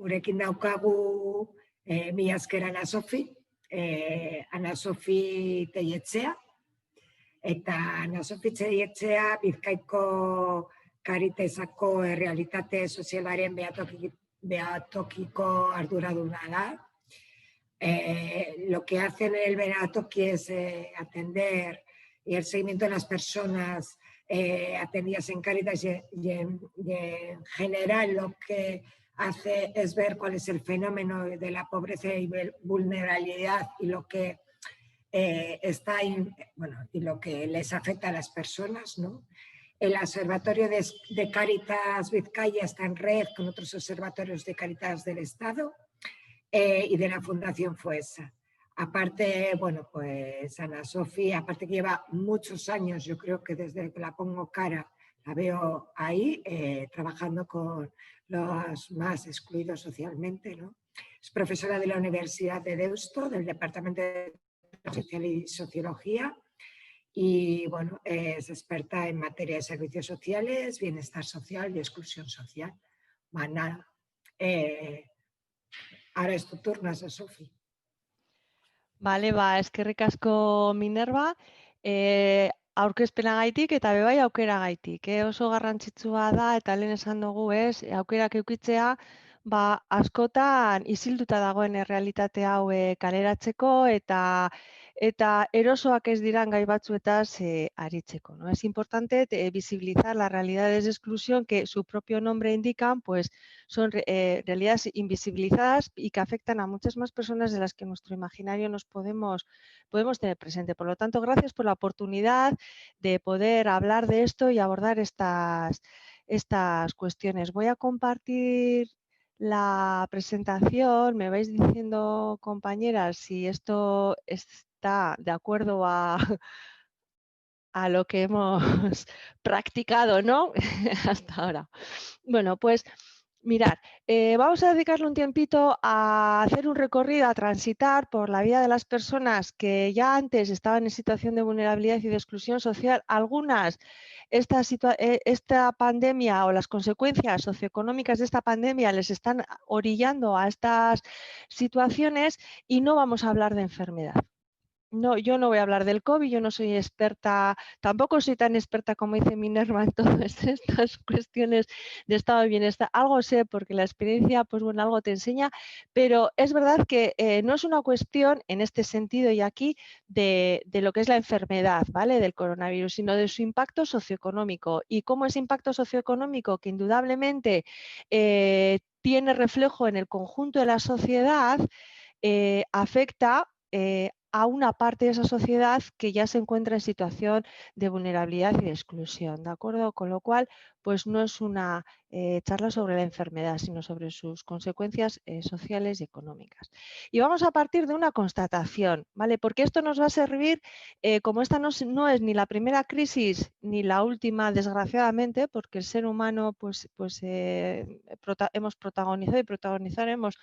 Gurekin daukagu mila esker Ana Sofi Teietzea, eta Ana Sofi Teietzea Bizkaiko Karitesako errealitate sozialaren behatokiko arduraduna da. Lo que hacen en el Behatoki es atender y el seguimiento de las personas atendidas en Cáritas y en general lo que hace es ver cuál es el fenómeno de la pobreza y vulnerabilidad y lo que y lo que les afecta a las personas, ¿no? El Observatorio de Cáritas Vizcaya está en red con otros observatorios de Cáritas del Estado y de la Fundación Fuesa. Aparte, bueno, pues Ana Sofi, aparte que lleva muchos años, yo creo que desde que la pongo cara, la veo ahí, trabajando con los más excluidos socialmente, ¿no? Es profesora de la Universidad de Deusto, del Departamento de Social y Sociología, y bueno, es experta en materia de servicios sociales, bienestar social y exclusión social. Bueno, ahora es tu turno, Ana Sofi. Bale, eskerrik asko Minerva, aurkezpenagaitik eta bebai aukeragaitik. Oso garrantzitsua da eta lehen esan dugu aukerak edukitzea, askotan isilduta dagoen errealitate hau kaleratzeko eta erosoak ez diran gai batzuetaz aritzeko, ¿no? Es importante visibilizar las realidades de exclusión que su propio nombre indican, pues son realidades invisibilizadas y que afectan a muchas más personas de las que en nuestro imaginario nos podemos tener presente. Por lo tanto, gracias por la oportunidad de poder hablar de esto y abordar estas cuestiones. Voy a compartir la presentación. Me vais diciendo, compañeras, si esto está de acuerdo a lo que hemos practicado, ¿no? Hasta ahora. Bueno, pues mirad, vamos a dedicarle un tiempito a hacer un recorrido, a transitar por la vida de las personas que ya antes estaban en situación de vulnerabilidad y de exclusión social. Algunas, esta pandemia o las consecuencias socioeconómicas de esta pandemia les están orillando a estas situaciones y no vamos a hablar de enfermedad. No, yo no voy a hablar del COVID, yo no soy experta, tampoco soy tan experta como dice Minerva en todas estas cuestiones de estado de bienestar. Algo sé porque la experiencia, pues bueno, algo te enseña, pero es verdad que no es una cuestión en este sentido y aquí de lo que es la enfermedad, ¿vale? Del coronavirus, sino de su impacto socioeconómico. ¿Y cómo ese impacto socioeconómico que indudablemente tiene reflejo en el conjunto de la sociedad afecta a una parte de esa sociedad que ya se encuentra en situación de vulnerabilidad y de exclusión, ¿de acuerdo? Con lo cual, pues no es una charla sobre la enfermedad, sino sobre sus consecuencias sociales y económicas. Y vamos a partir de una constatación, ¿vale? Porque esto nos va a servir, como esta no es ni la primera crisis ni la última, desgraciadamente, porque el ser humano hemos protagonizado y protagonizaremos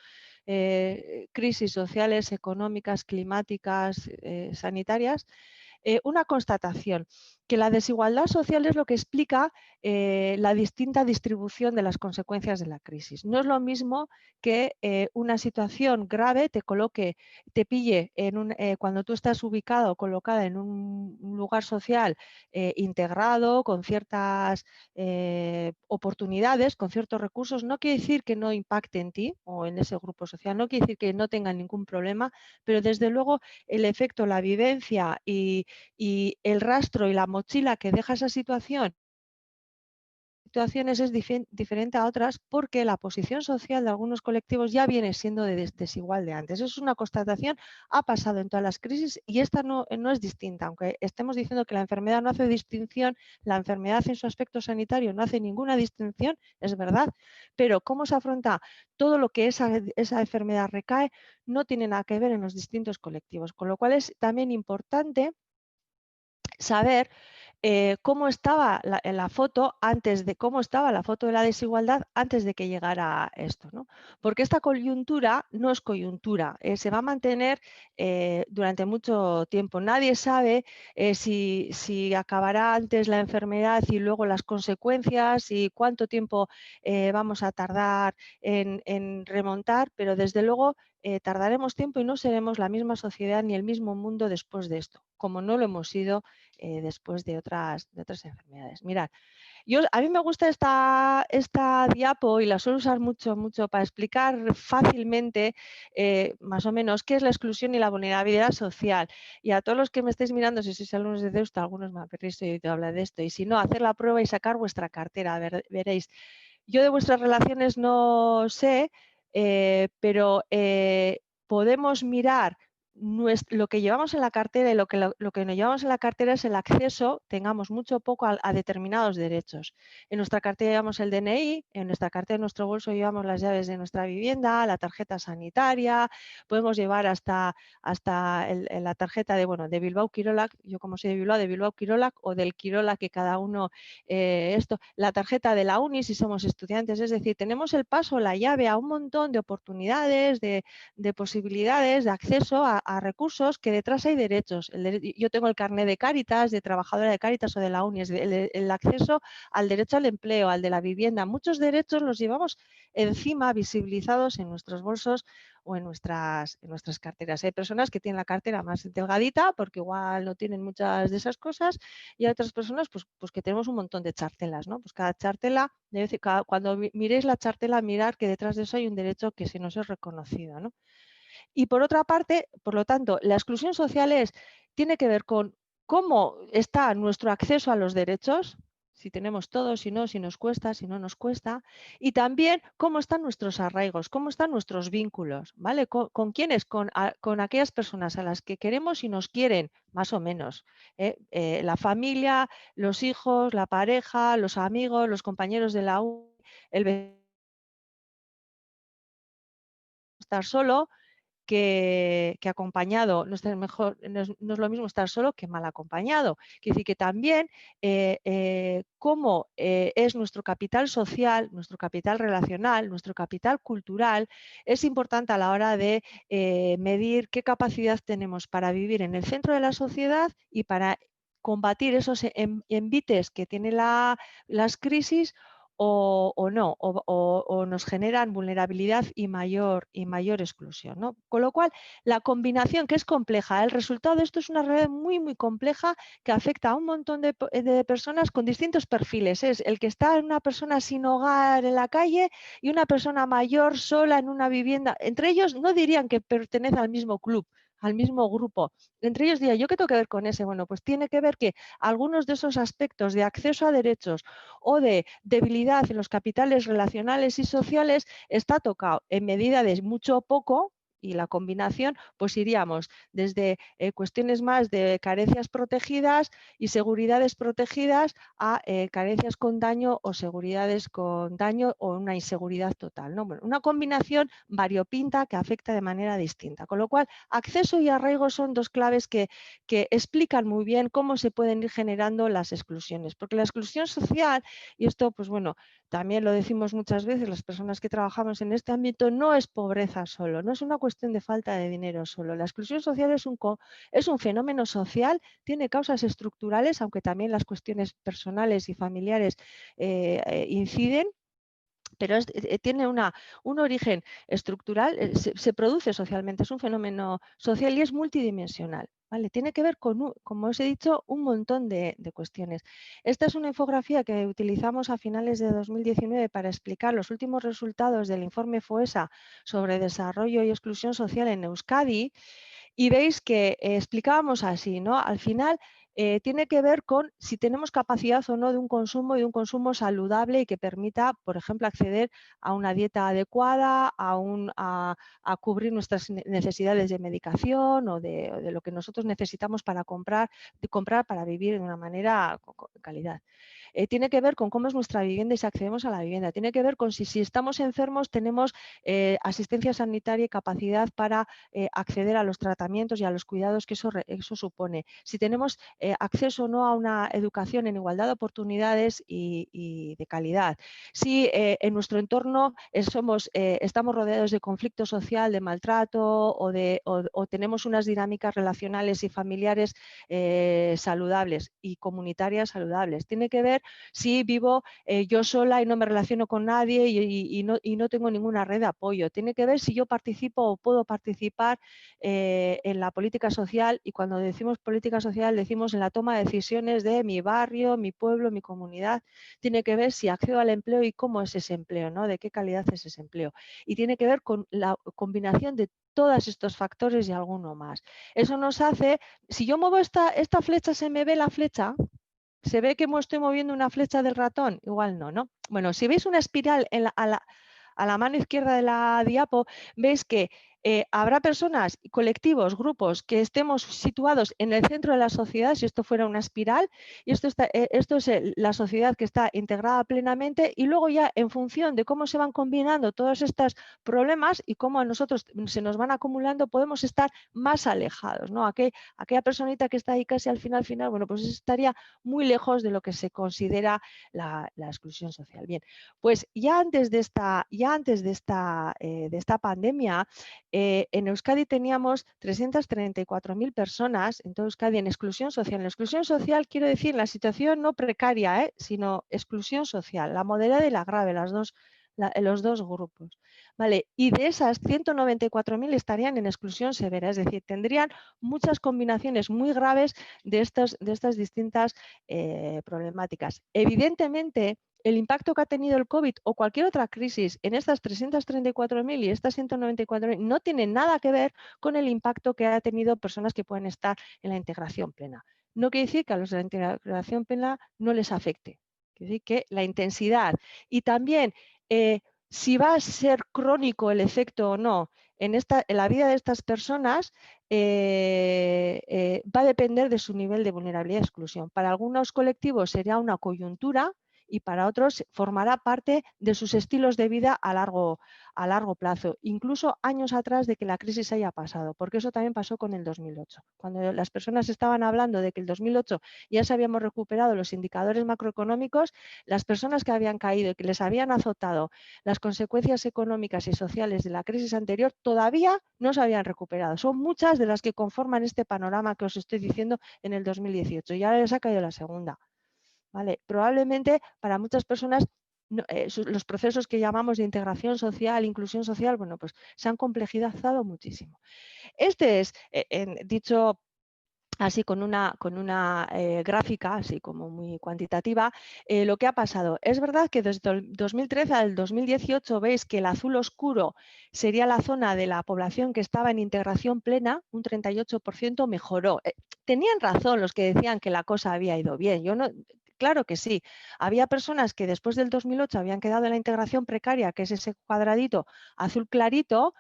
crisis sociales, económicas, climáticas, sanitarias, una constatación, que la desigualdad social es lo que explica la distinta distribución de las consecuencias de la crisis. No es lo mismo que una situación grave te pille cuando tú estás ubicado o colocada en un lugar social integrado, con ciertas oportunidades, con ciertos recursos. No quiere decir que no impacte en ti o en ese grupo social, no quiere decir que no tengan ningún problema, pero desde luego el efecto, la vivencia y el rastro y la mochila que deja esa situaciones es diferente a otras porque la posición social de algunos colectivos ya viene siendo desigual de antes. Eso es una constatación, ha pasado en todas las crisis y esta no es distinta. Aunque estemos diciendo que la enfermedad no hace distinción, la enfermedad en su aspecto sanitario no hace ninguna distinción, es verdad, pero cómo se afronta todo lo que esa enfermedad recae no tiene nada que ver en los distintos colectivos, con lo cual es también importante saber cómo estaba la foto antes de cómo estaba la foto de la desigualdad antes de que llegara esto, ¿no? Porque esta coyuntura no es coyuntura, se va a mantener durante mucho tiempo. Nadie sabe si acabará antes la enfermedad y luego las consecuencias y cuánto tiempo vamos a tardar en remontar, pero desde luego tardaremos tiempo y no seremos la misma sociedad ni el mismo mundo después de esto, como no lo hemos sido después de otras enfermedades. Mirad, a mí me gusta esta diapo y la suelo usar mucho para explicar fácilmente más o menos qué es la exclusión y la vulnerabilidad social. Y a todos los que me estéis mirando, si sois alumnos de Deusto, algunos me habréis oído hablar de esto, y si no, hacer la prueba y sacar vuestra cartera, veréis. Yo de vuestras relaciones no sé, pero podemos mirar lo que llevamos en la cartera, y lo que nos llevamos en la cartera es el acceso, tengamos mucho o poco, a determinados derechos. En nuestra cartera llevamos el DNI, en nuestra cartera, en nuestro bolso llevamos las llaves de nuestra vivienda, la tarjeta sanitaria, podemos llevar hasta la tarjeta de Bilbao Quirola, yo como soy de Bilbao Quirola, o del Quirola, que cada uno la tarjeta de la uni si somos estudiantes. Es decir, tenemos el paso, la llave a un montón de oportunidades, de posibilidades, de acceso a recursos, que detrás hay derechos. Yo tengo el carnet de Cáritas, de trabajadora de Cáritas o de la uni, es el acceso al derecho al empleo, al de la vivienda. Muchos derechos los llevamos encima, visibilizados en nuestros bolsos o en nuestras carteras. Hay personas que tienen la cartera más delgadita porque igual no tienen muchas de esas cosas, y hay otras personas pues que tenemos un montón de chartelas, ¿no? Pues cada chartela, cuando miréis la chartela, mirar que detrás de eso hay un derecho que se nos es reconocido, ¿no? Y por otra parte, por lo tanto, la exclusión social tiene que ver con cómo está nuestro acceso a los derechos, si tenemos todo, si no, si nos cuesta, si no nos cuesta, y también cómo están nuestros arraigos, cómo están nuestros vínculos, ¿vale? ¿Con quiénes? Con aquellas personas a las que queremos y nos quieren, más o menos. La familia, los hijos, la pareja, los amigos, los compañeros de la U, el estar solo, que acompañado. No es, no es lo mismo estar solo que mal acompañado. Quiere decir que también cómo es nuestro capital social, nuestro capital relacional, nuestro capital cultural, es importante a la hora de medir qué capacidad tenemos para vivir en el centro de la sociedad y para combatir esos envites que tienen las crisis, o no, o nos generan vulnerabilidad y mayor exclusión, ¿no? Con lo cual, la combinación, que es compleja, el resultado de esto es una realidad muy compleja, que afecta a un montón de personas con distintos perfiles. Es el que está en una persona sin hogar en la calle y una persona mayor sola en una vivienda. Entre ellos no dirían que pertenece al mismo club, al mismo grupo. Entre ellos diría, ¿yo qué tengo que ver con ese? Bueno, pues tiene que ver que algunos de esos aspectos de acceso a derechos o de debilidad en los capitales relacionales y sociales está tocado en medida de mucho o poco, y la combinación, pues iríamos desde cuestiones más de carencias protegidas y seguridades protegidas a carencias con daño o seguridades con daño o una inseguridad total, ¿no? Bueno, una combinación variopinta que afecta de manera distinta. Con lo cual, acceso y arraigo son dos claves que explican muy bien cómo se pueden ir generando las exclusiones. Porque la exclusión social, y esto, pues bueno, también lo decimos muchas veces las personas que trabajamos en este ámbito, no es pobreza solo, no es una cuestión de falta de dinero solo. La exclusión social es un fenómeno social, tiene causas estructurales, aunque también las cuestiones personales y familiares inciden, pero tiene un origen estructural, se produce socialmente, es un fenómeno social y es multidimensional. ¿Vale? Tiene que ver con, como os he dicho, un montón de cuestiones. Esta es una infografía que utilizamos a finales de 2019 para explicar los últimos resultados del informe FOESA sobre desarrollo y exclusión social en Euskadi, y veis que explicábamos así, ¿no? Al final tiene que ver con si tenemos capacidad o no de un consumo, y de un consumo saludable y que permita, por ejemplo, acceder a una dieta adecuada, a cubrir nuestras necesidades de medicación o de lo que nosotros necesitamos para comprar para vivir de una manera con calidad. tiene que ver con cómo es nuestra vivienda y si accedemos a la vivienda, tiene que ver con si estamos enfermos tenemos asistencia sanitaria y capacidad para acceder a los tratamientos y a los cuidados que eso supone, si tenemos acceso o no a una educación en igualdad de oportunidades y de calidad, si en nuestro entorno estamos rodeados de conflicto social, de maltrato o tenemos unas dinámicas relacionales y familiares saludables y comunitarias saludables. Tiene que ver si vivo yo sola y no me relaciono con nadie y no tengo ninguna red de apoyo. Tiene que ver si yo participo o puedo participar en la política social, y cuando decimos política social decimos en la toma de decisiones de mi barrio, mi pueblo, mi comunidad. Tiene que ver si accedo al empleo y cómo es ese empleo, ¿no? De qué calidad es ese empleo. Y tiene que ver con la combinación de todos estos factores y alguno más. Eso nos hace, si yo muevo esta flecha, ¿se me ve la flecha? ¿Se ve que estoy moviendo una flecha del ratón? Igual no, ¿no? Bueno, si veis una espiral a la mano izquierda de la diapo, veis que habrá personas, colectivos, grupos que estemos situados en el centro de la sociedad, si esto fuera una espiral, y esto es la sociedad que está integrada plenamente, y luego ya en función de cómo se van combinando todos estos problemas y cómo a nosotros se nos van acumulando, podemos estar más alejados, ¿no? Aquella personita que está ahí casi al final, bueno, pues estaría muy lejos de lo que se considera la exclusión social. Bien, pues ya antes de esta pandemia, en Euskadi teníamos 334.000 personas en toda Euskadi en exclusión social. En exclusión social quiero decir la situación no precaria, sino exclusión social, la moderada y la grave, los dos grupos. ¿Vale? Y de esas 194.000 estarían en exclusión severa, es decir, tendrían muchas combinaciones muy graves de estas distintas problemáticas. Evidentemente, el impacto que ha tenido el COVID o cualquier otra crisis en estas 334.000 y estas 194.000 no tiene nada que ver con el impacto que ha tenido personas que pueden estar en la integración plena. No quiere decir que a los de la integración plena no les afecte. Quiere decir que la intensidad y también si va a ser crónico el efecto o no en la vida de estas personas va a depender de su nivel de vulnerabilidad y exclusión. Para algunos colectivos sería una coyuntura y para otros formará parte de sus estilos de vida a largo plazo, incluso años atrás de que la crisis haya pasado, porque eso también pasó con el 2008. Cuando las personas estaban hablando de que el 2008 ya se habíamos recuperado los indicadores macroeconómicos, las personas que habían caído y que les habían azotado las consecuencias económicas y sociales de la crisis anterior todavía no se habían recuperado. Son muchas de las que conforman este panorama que os estoy diciendo en el 2018 y ahora les ha caído la segunda. ¿Vale? Probablemente para muchas personas los procesos que llamamos de integración social, inclusión social, bueno, pues se han complejizado muchísimo. Este es, dicho así con una gráfica, así como muy cuantitativa, lo que ha pasado. Es verdad que desde el 2013 al 2018 veis que el azul oscuro sería la zona de la población que estaba en integración plena, un 38% mejoró. Tenían razón los que decían que la cosa había ido bien. Claro que sí. Había personas que después del 2008 habían quedado en la integración precaria, que es ese cuadradito azul clarito,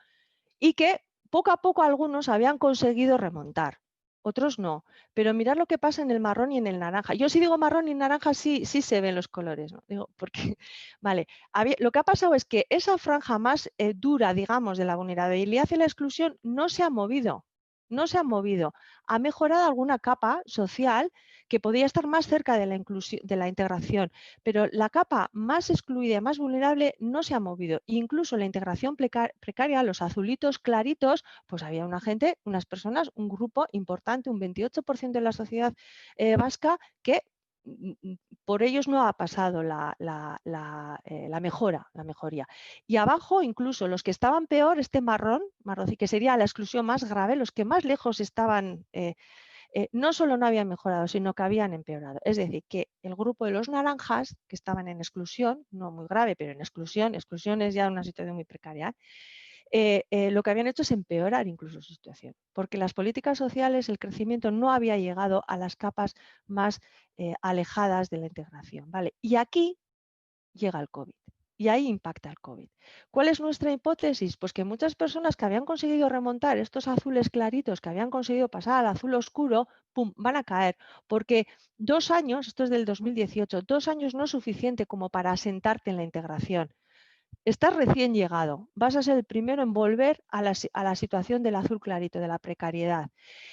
y que poco a poco algunos habían conseguido remontar. Otros no, pero mirad lo que pasa en el marrón y en el naranja. Yo si digo marrón y naranja sí se ven los colores, ¿no? Digo, porque, vale, lo que ha pasado es que esa franja más dura, digamos, de la vulnerabilidad y la exclusión no se ha movido, ha mejorado alguna capa social que podía estar más cerca de la integración, pero la capa más excluida y más vulnerable no se ha movido. Incluso la integración precaria, los azulitos claritos, pues había unas personas, un grupo importante, un 28% de la sociedad vasca que por ellos no ha pasado la mejoría. Y abajo, incluso los que estaban peor, este marrón, que sería la exclusión más grave, los que más lejos estaban, no solo no habían mejorado, sino que habían empeorado. Es decir, que el grupo de los naranjas, que estaban en exclusión, no muy grave, pero en exclusión es ya una situación muy precaria, lo que habían hecho es empeorar incluso su situación, porque las políticas sociales, el crecimiento no había llegado a las capas más alejadas de la integración. ¿Vale? Y aquí llega el COVID. y ahí impacta el COVID. ¿Cuál es nuestra hipótesis? Pues que muchas personas que habían conseguido remontar estos azules claritos, que habían conseguido pasar al azul oscuro, ¡pum!, van a caer, porque 2 años, esto es del 2018, 2 años no es suficiente como para asentarte en la integración. Estás recién llegado, vas a ser el primero en volver a la situación del azul clarito, de la precariedad.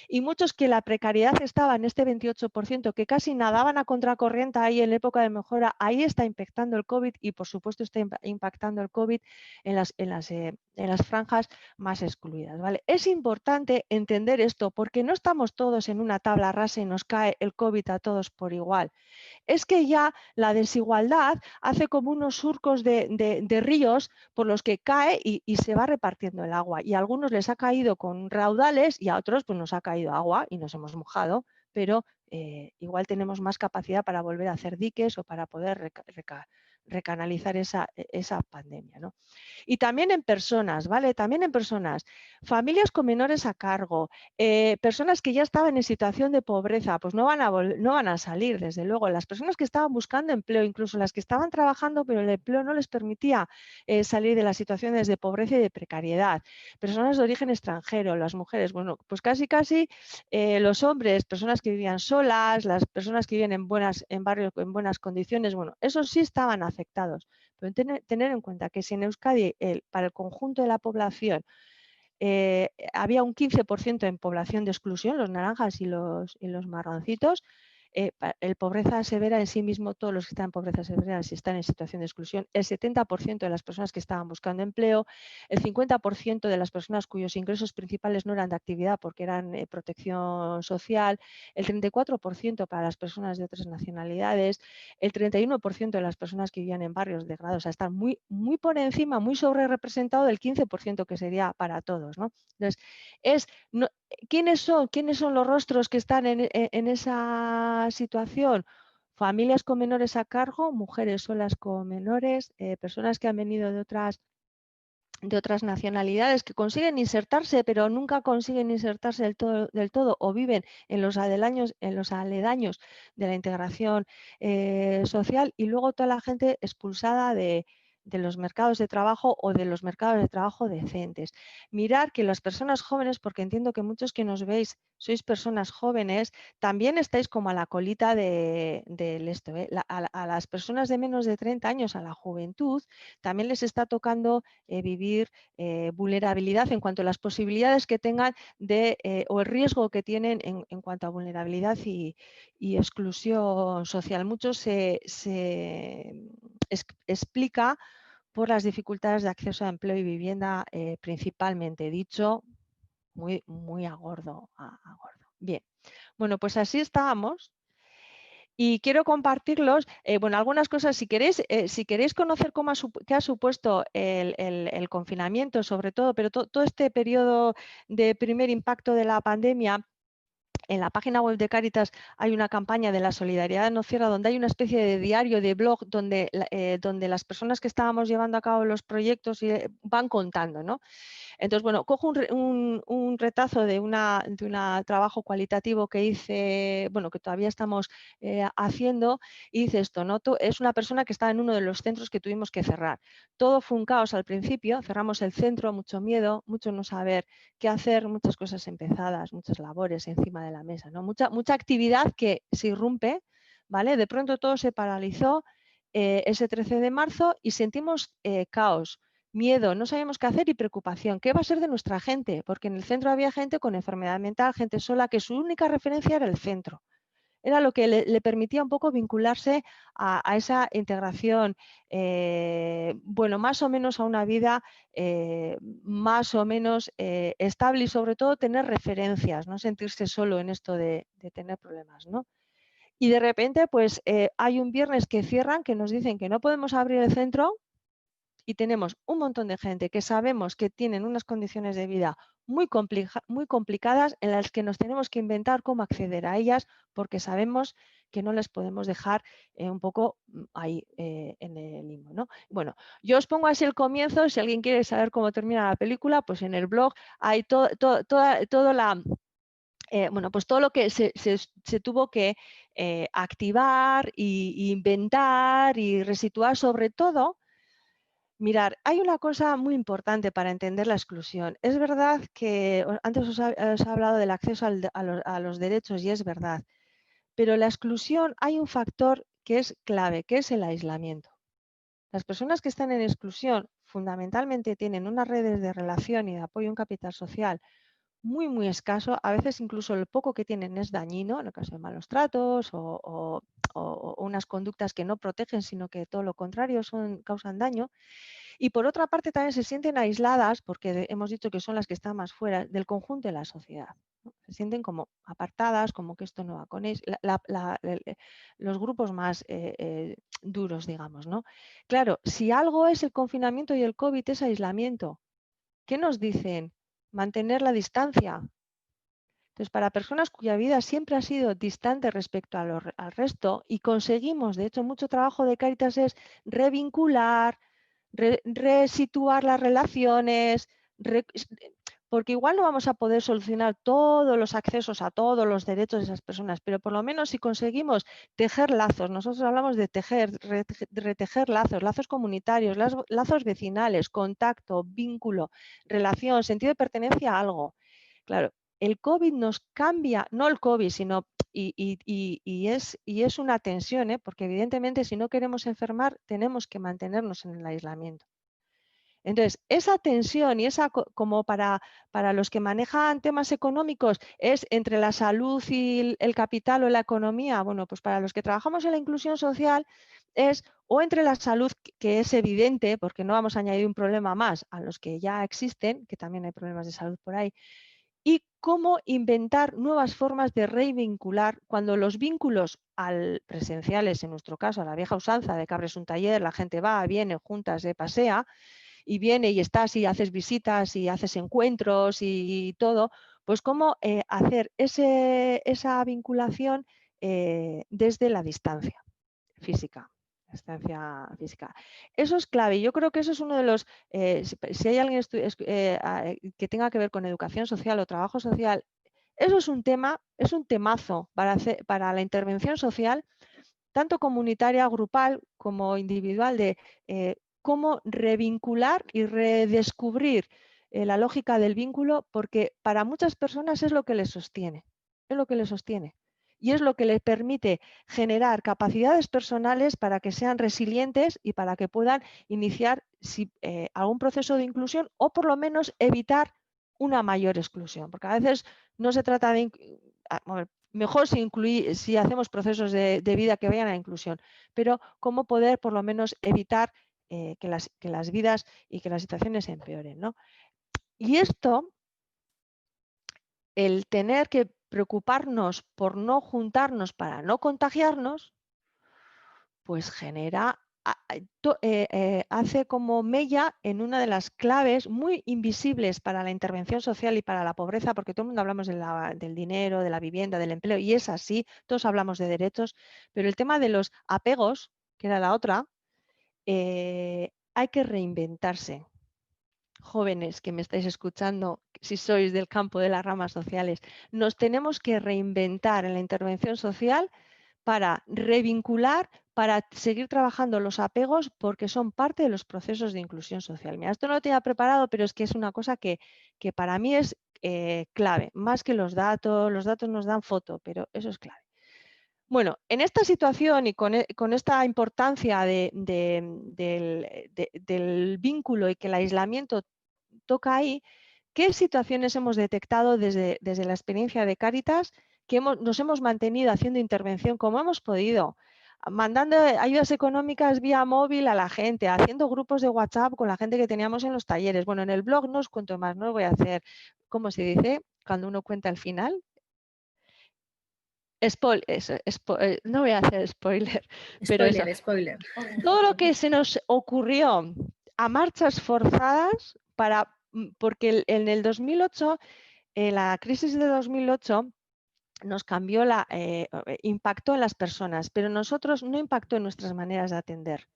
Y muchos que la precariedad estaba en este 28%, que casi nadaban a contracorriente ahí en la época de mejora, ahí está impactando el COVID y por supuesto está impactando el COVID en las franjas más excluidas, ¿vale? Es importante entender esto porque no estamos todos en una tabla rasa y nos cae el COVID a todos por igual. Es que ya la desigualdad hace como unos surcos de ríos por los que cae y se va repartiendo el agua. Y a algunos les ha caído con raudales y a otros pues nos ha caído agua y nos hemos mojado, pero igual tenemos más capacidad para volver a hacer diques o para poder recanalizar esa pandemia, ¿no? Y también en personas, ¿vale? También en personas, familias con menores a cargo, personas que ya estaban en situación de pobreza, pues no van a salir, desde luego. Las personas que estaban buscando empleo, incluso las que estaban trabajando, pero el empleo no les permitía salir de las situaciones de pobreza y de precariedad. Personas de origen extranjero, las mujeres, bueno, pues casi los hombres, personas que vivían solas, las personas que viven en barrios en buenas condiciones, bueno, esos sí estaban afectados. Pero tener en cuenta que si en Euskadi para el conjunto de la población había un 15% en población de exclusión, los naranjas y los marroncitos, el pobreza severa en sí mismo, todos los que están en pobreza severa si están en situación de exclusión, el 70% de las personas que estaban buscando empleo, el 50% de las personas cuyos ingresos principales no eran de actividad porque eran protección social, el 34% para las personas de otras nacionalidades, el 31% de las personas que vivían en barrios degradados, o sea, están muy, muy por encima, muy sobre representado del 15% que sería para todos, ¿no? Entonces, ¿quiénes son los rostros que están en esa situación? Familias con menores a cargo, mujeres solas con menores, personas que han venido de otras nacionalidades que consiguen insertarse, pero nunca consiguen insertarse del todo o viven en los aledaños de la integración social, y luego toda la gente expulsada de los mercados de trabajo o de los mercados de trabajo decentes. Mirar que las personas jóvenes, porque entiendo que muchos que nos veis sois personas jóvenes, también estáis como a la colita del esto. A las personas de menos de 30 años, a la juventud, también les está tocando vivir vulnerabilidad en cuanto a las posibilidades que tengan o el riesgo que tienen en cuanto a vulnerabilidad y exclusión social. Mucho se explica por las dificultades de acceso a empleo y vivienda, principalmente, dicho muy, muy a gordo. Bien, bueno, pues así estábamos. Y quiero compartirlos, bueno, algunas cosas, si queréis conocer qué ha supuesto el confinamiento, sobre todo, pero todo este periodo de primer impacto de la pandemia, en la página web de Cáritas hay una campaña de la solidaridad no cierra, donde hay una especie de diario, de blog, donde las personas que estábamos llevando a cabo los proyectos van contando, ¿no? Entonces, bueno, cojo un retazo de un trabajo cualitativo que hice, bueno, que todavía estamos haciendo, y dice esto, ¿no? Es una persona que estaba en uno de los centros que tuvimos que cerrar. Todo fue un caos al principio, cerramos el centro, mucho miedo, mucho no saber qué hacer, muchas cosas empezadas, muchas labores encima de la mesa, ¿no? Mucha actividad que se irrumpe, ¿vale? De pronto todo se paralizó ese 13 de marzo y sentimos caos, miedo, no sabíamos qué hacer y preocupación. ¿Qué va a ser de nuestra gente? Porque en el centro había gente con enfermedad mental, gente sola, que su única referencia era el centro. Era lo que le permitía un poco vincularse a esa integración, bueno, más o menos a una vida más o menos estable y sobre todo tener referencias, no sentirse solo en esto de tener problemas, ¿no? Y de repente, pues hay un viernes que cierran, que nos dicen que no podemos abrir el centro, y tenemos un montón de gente que sabemos que tienen unas condiciones de vida muy complicadas, en las que nos tenemos que inventar cómo acceder a ellas, porque sabemos que no les podemos dejar un poco ahí en el limbo, ¿no? Bueno, yo os pongo así el comienzo. Si alguien quiere saber cómo termina la película, pues en el blog hay todo bueno, pues todo lo que se tuvo que activar e inventar y resituar, sobre todo Mirar, hay una cosa muy importante para entender la exclusión. Es verdad que antes os he hablado del acceso a los derechos y es verdad, pero la exclusión hay un factor que es clave, que es el aislamiento. Las personas que están en exclusión fundamentalmente tienen unas redes de relación y de apoyo, un capital social muy, muy escaso. A veces incluso el poco que tienen es dañino, en el caso de malos tratos o unas conductas que no protegen, sino que todo lo contrario causan daño. Y por otra parte también se sienten aisladas, porque hemos dicho que son las que están más fuera del conjunto de la sociedad, ¿no? Se sienten como apartadas, como que esto no va con ellos, los grupos más duros, digamos, ¿no? Claro, si algo es el confinamiento y el COVID es aislamiento, ¿qué nos dicen? Mantener la distancia. Entonces, para personas cuya vida siempre ha sido distante respecto al resto y conseguimos, de hecho, mucho trabajo de Cáritas es revincular, resituar las relaciones, porque igual no vamos a poder solucionar todos los accesos a todos los derechos de esas personas, pero por lo menos si conseguimos tejer lazos, nosotros hablamos de retejer lazos, lazos comunitarios, lazos vecinales, contacto, vínculo, relación, sentido de pertenencia a algo. Claro, el COVID nos cambia, no el COVID, sino, y es una tensión, porque evidentemente si no queremos enfermar tenemos que mantenernos en el aislamiento. Entonces, esa tensión y esa, como para los que manejan temas económicos, es entre la salud y el capital o la economía. Bueno, pues para los que trabajamos en la inclusión social es o entre la salud, que es evidente, porque no vamos a añadir un problema más a los que ya existen, que también hay problemas de salud por ahí, y cómo inventar nuevas formas de revincular cuando los vínculos presenciales, en nuestro caso, a la vieja usanza de que abres un taller, la gente va, viene, juntas, se pasea, y viene y estás y haces visitas y haces encuentros y todo, pues cómo hacer esa vinculación desde la distancia física. Eso es clave. Yo creo que eso es uno de los, si hay alguien que tenga que ver con educación social o trabajo social, eso es un tema, es un temazo para la intervención social, tanto comunitaria, grupal, como individual, de cómo revincular y redescubrir la lógica del vínculo, porque para muchas personas es lo que les sostiene, es lo que les sostiene. Y es lo que les permite generar capacidades personales para que sean resilientes y para que puedan iniciar algún proceso de inclusión o por lo menos evitar una mayor exclusión. Porque a veces no se trata de... Mejor si hacemos procesos de vida que vayan a la inclusión, pero cómo poder por lo menos evitar que las vidas y que las situaciones se empeoren, ¿no? Y esto, el tener que preocuparnos por no juntarnos para no contagiarnos, pues genera, hace como mella en una de las claves muy invisibles para la intervención social y para la pobreza, porque todo el mundo hablamos del dinero, de la vivienda, del empleo, y es así, todos hablamos de derechos, pero el tema de los apegos, que era la otra, hay que reinventarse. Jóvenes que me estáis escuchando, si sois del campo de las ramas sociales, nos tenemos que reinventar en la intervención social para revincular, para seguir trabajando los apegos, porque son parte de los procesos de inclusión social. Mira, esto no lo tenía preparado, pero es que es una cosa que para mí es clave, más que los datos nos dan foto, pero eso es clave. Bueno, en esta situación y con esta importancia del vínculo y que el aislamiento toca ahí, ¿qué situaciones hemos detectado desde la experiencia de Cáritas que nos hemos mantenido haciendo intervención como hemos podido? Mandando ayudas económicas vía móvil a la gente, haciendo grupos de WhatsApp con la gente que teníamos en los talleres. Bueno, en el blog no os cuento más, no lo voy a hacer, ¿cómo se dice? Cuando uno cuenta al final. No voy a hacer spoiler, pero eso. Spoiler. Todo lo que se nos ocurrió a marchas forzadas porque en el 2008, la crisis de 2008 nos cambió, impactó en las personas, pero nosotros no impactó en nuestras maneras de atender.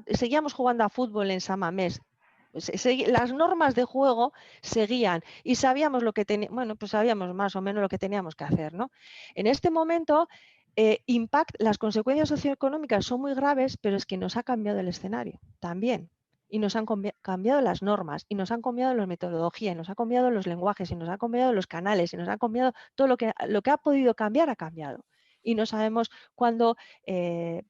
Seguíamos jugando a fútbol en San Mamés. Las normas de juego seguían y sabíamos pues sabíamos más o menos lo que teníamos que hacer, ¿no? En este momento las consecuencias socioeconómicas son muy graves, pero es que nos ha cambiado el escenario también. Y nos han cambiado las normas, y nos han cambiado las metodologías, y nos han cambiado los lenguajes, y nos han cambiado los canales, y nos ha cambiado todo lo que ha podido cambiar, ha cambiado. Y no sabemos cuándo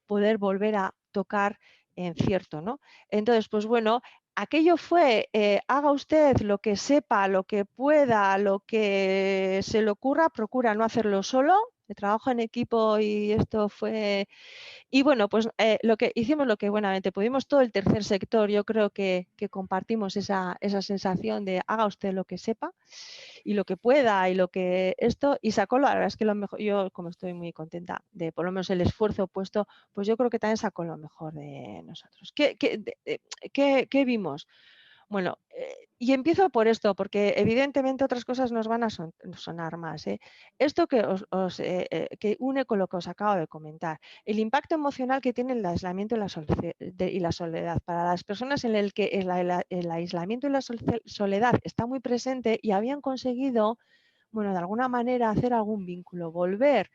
poder volver a tocar en cierto, ¿no? Entonces, pues bueno, aquello fue, haga usted lo que sepa, lo que pueda, lo que se le ocurra, procura no hacerlo solo, de trabajo en equipo, y esto fue... Y bueno, pues lo que hicimos, lo que buenamente pudimos, todo el tercer sector, yo creo que compartimos esa sensación de haga usted lo que sepa y lo que pueda y lo que esto, y sacó, la verdad es que lo mejor, yo como estoy muy contenta de por lo menos el esfuerzo puesto, pues yo creo que también sacó lo mejor de nosotros. ¿Qué vimos? Bueno, y empiezo por esto, porque evidentemente otras cosas nos van a sonar más. Esto que une con lo que os acabo de comentar, el impacto emocional que tiene el aislamiento y la soledad. Para las personas en el que el aislamiento y la soledad está muy presente y habían conseguido, bueno, de alguna manera hacer algún vínculo, volver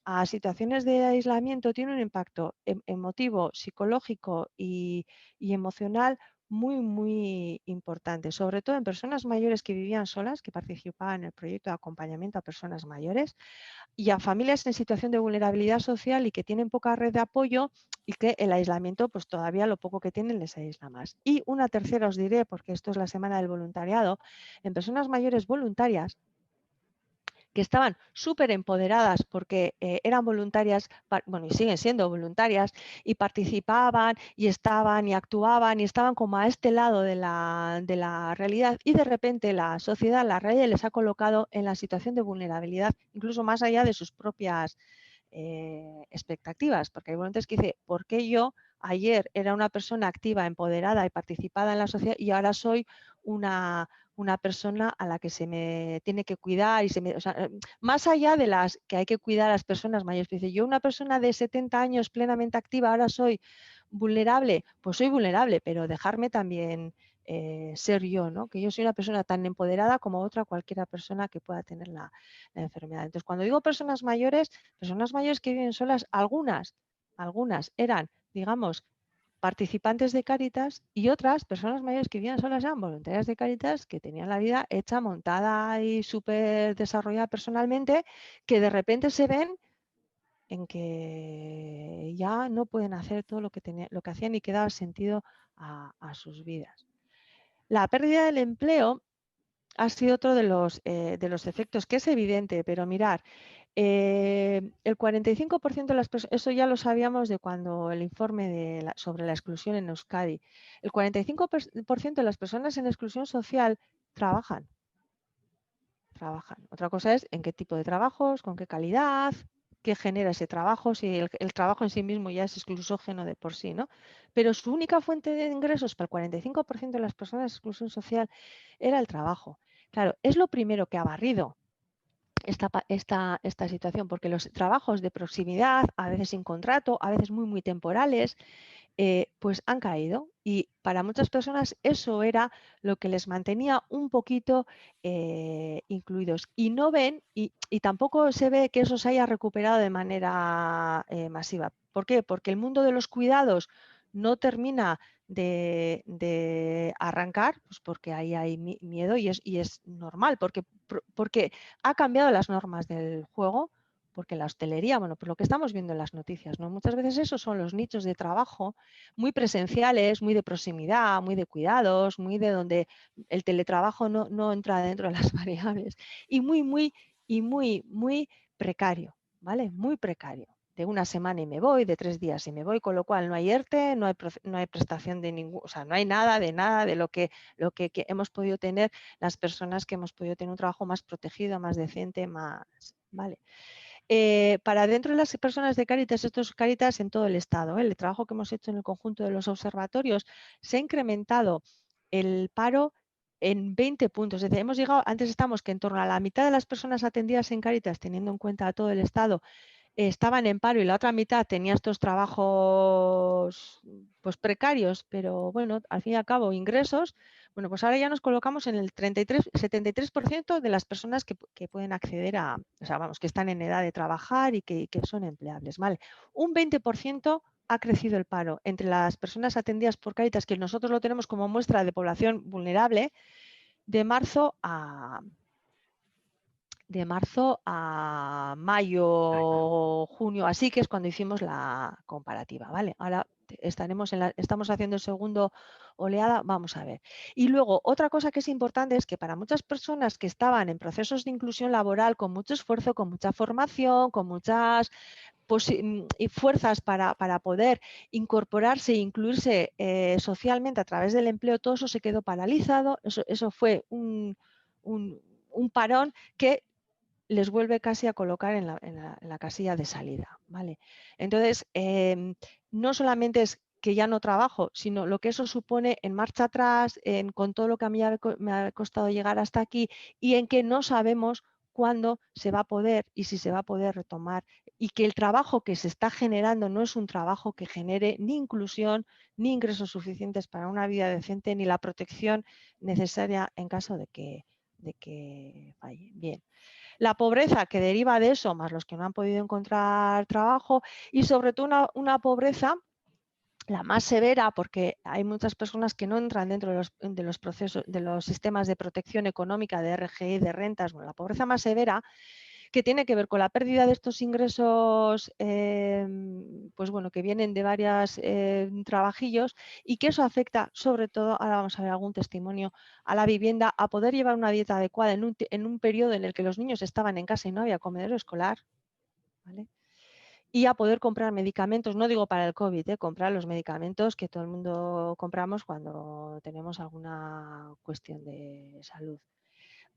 a situaciones de aislamiento tiene un impacto emotivo, psicológico y emocional muy, muy importante, sobre todo en personas mayores que vivían solas, que participaban en el proyecto de acompañamiento a personas mayores, y a familias en situación de vulnerabilidad social y que tienen poca red de apoyo, y que el aislamiento, pues todavía lo poco que tienen les aísla más. Y una tercera os diré, porque esto es la semana del voluntariado, en personas mayores voluntarias que estaban súper empoderadas porque eran voluntarias, bueno, y siguen siendo voluntarias, y participaban y estaban y actuaban y estaban como a este lado de la realidad, y de repente la sociedad, la realidad les ha colocado en la situación de vulnerabilidad, incluso más allá de sus propias expectativas, porque hay voluntarios que dicen, ¿por qué yo ayer era una persona activa, empoderada y participada en la sociedad, y ahora soy una persona a la que se me tiene que cuidar? O sea, más allá de las que hay que cuidar a las personas mayores, dice, yo una persona de 70 años plenamente activa, ahora soy vulnerable, pues soy vulnerable, pero dejarme también ser yo, ¿no? Que yo soy una persona tan empoderada como otra cualquiera persona que pueda tener la enfermedad. Entonces, cuando digo personas mayores que viven solas, algunas eran, digamos, participantes de Cáritas, y otras personas mayores que vivían solas eran voluntarias de Cáritas, que tenían la vida hecha, montada y súper desarrollada personalmente, que de repente se ven en que ya no pueden hacer todo lo que hacían y que daba sentido a sus vidas. La pérdida del empleo ha sido otro de los efectos, que es evidente, pero mirar, el 45% de las personas, eso ya lo sabíamos de cuando el informe sobre la exclusión en Euskadi, el 45% de las personas en exclusión social trabajan. Otra cosa es en qué tipo de trabajos, con qué calidad, qué genera ese trabajo, si el trabajo en sí mismo ya es exclusógeno de por sí, ¿no? Pero su única fuente de ingresos para el 45% de las personas de exclusión social era el trabajo. Claro, es lo primero que ha barrido esta situación, porque los trabajos de proximidad, a veces sin contrato, a veces muy, muy temporales, pues han caído, y para muchas personas eso era lo que les mantenía un poquito incluidos, y no ven, y tampoco se ve que eso se haya recuperado de manera masiva. ¿Por qué? Porque el mundo de los cuidados no termina de arrancar, pues porque ahí hay miedo, y es normal, porque ha cambiado las normas del juego, porque la hostelería, bueno, pues lo que estamos viendo en las noticias, ¿no? Muchas veces esos son los nichos de trabajo muy presenciales, muy de proximidad, muy de cuidados, muy de donde el teletrabajo no entra dentro de las variables, y muy precario, ¿vale? Muy precario. De una semana y me voy, de 3 días y me voy, con lo cual no hay ERTE, no hay prestación de ningún, o sea, no hay nada de lo que hemos podido tener las personas que hemos podido tener un trabajo más protegido, más decente, más, ¿vale? Para dentro de las personas de Cáritas, esto es Cáritas en todo el Estado, el trabajo que hemos hecho en el conjunto de los observatorios, se ha incrementado el paro en 20 puntos. Es decir, hemos llegado, antes estamos que en torno a la mitad de las personas atendidas en Cáritas, teniendo en cuenta a todo el Estado, estaban en paro y la otra mitad tenía estos trabajos pues precarios, pero bueno, al fin y al cabo ingresos, bueno, pues ahora ya nos colocamos en el 73% de las personas que pueden acceder a, o sea, vamos, que están en edad de trabajar y que son empleables, ¿vale? Un 20% ha crecido el paro entre las personas atendidas por Cáritas, que nosotros lo tenemos como muestra de población vulnerable, de marzo a mayo, junio, así que es cuando hicimos la comparativa, ¿vale? Ahora estamos haciendo el segundo oleada, vamos a ver. Y luego, otra cosa que es importante es que para muchas personas que estaban en procesos de inclusión laboral con mucho esfuerzo, con mucha formación, con muchas y fuerzas para poder incorporarse e incluirse socialmente a través del empleo, todo eso se quedó paralizado, eso fue un parón que les vuelve casi a colocar en la casilla de salida, ¿vale? Entonces, no solamente es que ya no trabajo, sino lo que eso supone en marcha atrás, con todo lo que a mí me ha costado llegar hasta aquí y en que no sabemos cuándo se va a poder y si se va a poder retomar, y que el trabajo que se está generando no es un trabajo que genere ni inclusión, ni ingresos suficientes para una vida decente, ni la protección necesaria en caso de que falle. Bien. La pobreza que deriva de eso, más los que no han podido encontrar trabajo, y sobre todo una pobreza la más severa, porque hay muchas personas que no entran dentro de los procesos, de los sistemas de protección económica, de RGI, de rentas. Bueno, la pobreza más severa, que tiene que ver con la pérdida de estos ingresos, pues bueno, que vienen de varios trabajillos, y que eso afecta sobre todo, ahora vamos a ver algún testimonio, a la vivienda, a poder llevar una dieta adecuada en un periodo en el que los niños estaban en casa y no había comedero escolar, ¿vale? Y a poder comprar medicamentos, no digo para el COVID, comprar los medicamentos que todo el mundo compramos cuando tenemos alguna cuestión de salud.